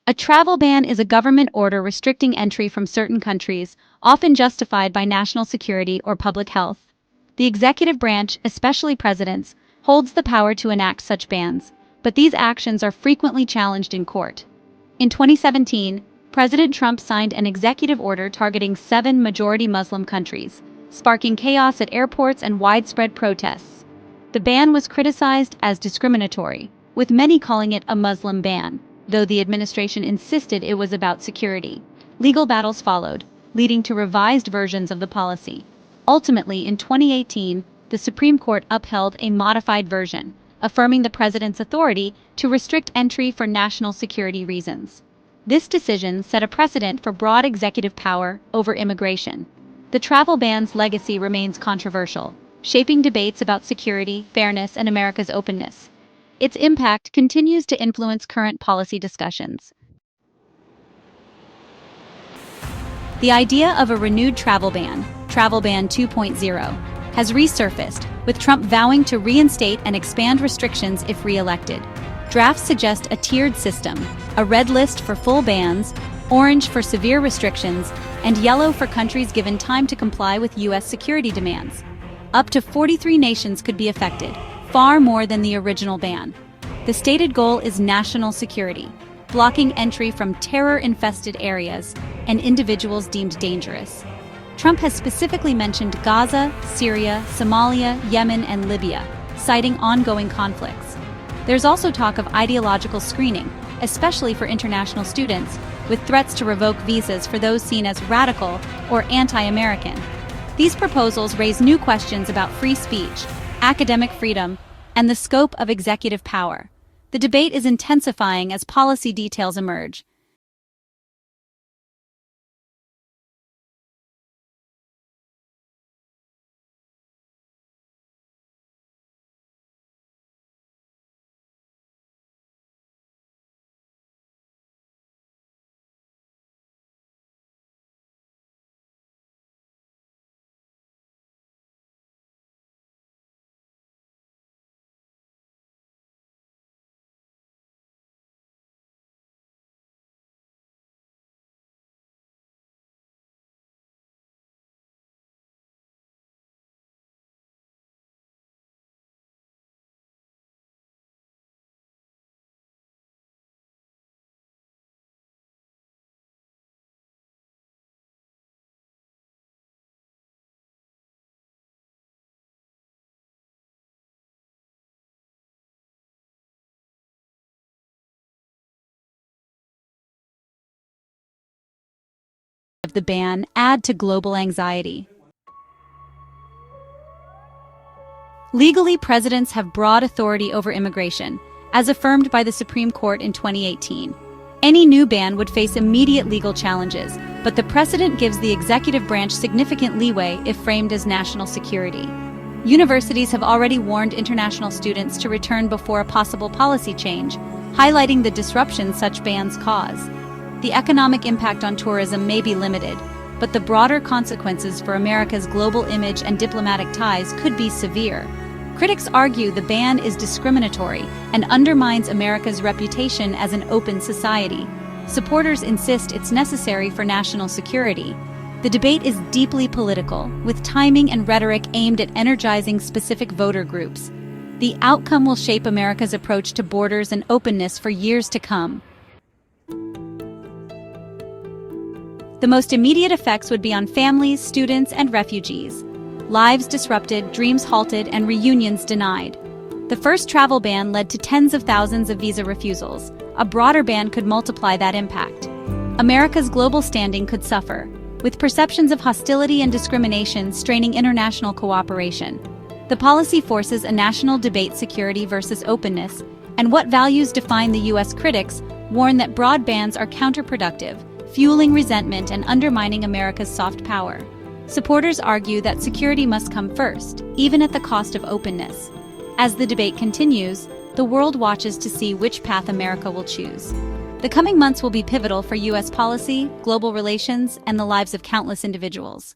A travel ban is a government order restricting entry from certain countries, often justified by national security or public health. The executive branch, especially presidents, holds the power to enact such bans, but these actions are frequently challenged in court. In 2017, President Trump signed an executive order targeting 7 majority Muslim countries, sparking chaos at airports and widespread protests. The ban was criticized as discriminatory, with many calling it a Muslim ban, though the administration insisted it was about security. Legal battles followed, leading to revised versions of the policy. Ultimately, in 2018, the Supreme Court upheld a modified version, affirming the president's authority to restrict entry for national security reasons. This decision set a precedent for broad executive power over immigration. The travel ban's legacy remains controversial, shaping debates about security, fairness, and America's openness. Its impact continues to influence current policy discussions. The idea of a renewed travel ban, Travel Ban 2.0, has resurfaced, with Trump vowing to reinstate and expand restrictions if re-elected. Drafts suggest a tiered system, a red list for full bans, orange for severe restrictions, and yellow for countries given time to comply with U.S. security demands. Up to 43 nations could be affected, far more than the original ban. The stated goal is national security, blocking entry from terror-infested areas and individuals deemed dangerous. Trump has specifically mentioned Gaza, Syria, Somalia, Yemen, and Libya, citing ongoing conflicts. There's also talk of ideological screening, especially for international students, with threats to revoke visas for those seen as radical or anti-American. These proposals raise new questions about free speech, academic freedom, and the scope of executive power. The debate is intensifying as policy details emerge. Of the ban add to global anxiety. Legally, presidents have broad authority over immigration, as affirmed by the Supreme Court in 2018. Any new ban would face immediate legal challenges, but the precedent gives the executive branch significant leeway if framed as national security. Universities have already warned international students to return before a possible policy change, highlighting the disruption such bans cause. The economic impact on tourism may be limited, but the broader consequences for America's global image and diplomatic ties could be severe. Critics argue the ban is discriminatory and undermines America's reputation as an open society. Supporters insist it's necessary for national security. The debate is deeply political, with timing and rhetoric aimed at energizing specific voter groups. The outcome will shape America's approach to borders and openness for years to come. The most immediate effects would be on families, students, and refugees. Lives disrupted, dreams halted, and reunions denied. The first travel ban led to tens of thousands of visa refusals. A broader ban could multiply that impact. America's global standing could suffer, with perceptions of hostility and discrimination straining international cooperation. The policy forces a national debate: security versus openness, and what values define the U.S. Critics warn that broad bans are counterproductive, fueling resentment and undermining America's soft power. Supporters argue that security must come first, even at the cost of openness. As the debate continues, the world watches to see which path America will choose. The coming months will be pivotal for U.S. policy, global relations, and the lives of countless individuals.